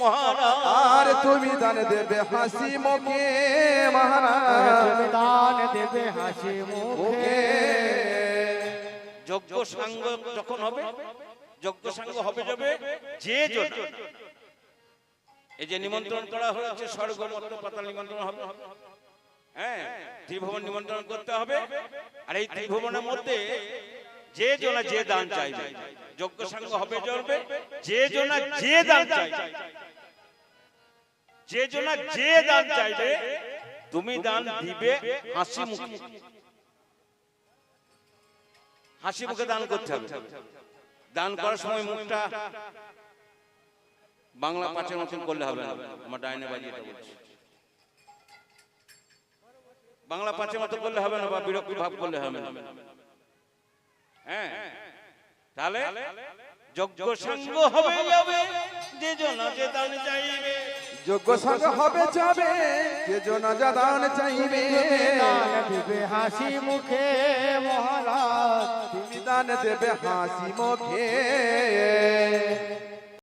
মহারাজ। আর তুমি দান দেবে হাসি মুখে মহারাজ, তুমি দান দেবে হাসি মুখে। যজ্ঞ সাঙ্গ যখন হবে, যজ্ঞ সাঙ্গ হবে যাবে যে জন, এই যে নিমন্ত্রণ করা হয়েছে স্বর্গ মর্ত্য পাতাল নিমন্ত্রণ হবে, হ্যাঁ ত্রিভুবন নিমন্ত্রণ করতে হবে। আর এই ত্রিভুবনের মধ্যে যে জনা যে দান চাইবে, যজ্ঞ সাঙ্গ হবে জ্বলবে, যে জনা যে দান চাইবে, যে জনা যে দান চাইবে তুমি দান দিবে হাসি মুখে, হাসি মুখে দান করতে হবে। দান করার সময় মুখটা বাংলা পাঁচের মতন করলে হবে না, আমার ডাইনে বাজি এটা বলছি, বাংলা পাঁচের মতো করলে হবে না, বা বিরক্তি ভাব করলে হবে না। হ্যাঁ তাহলে যজ্ঞ সাঙ্গ হবে যাবে যে জন যে দান চাইবে, যোগ্য সঙ্গ হবে যাবে যে জনা যা দান চাইবে, দান দেবে হাসি মুখে মহারাজ, তুমি দান দেবে হাসি মুখে।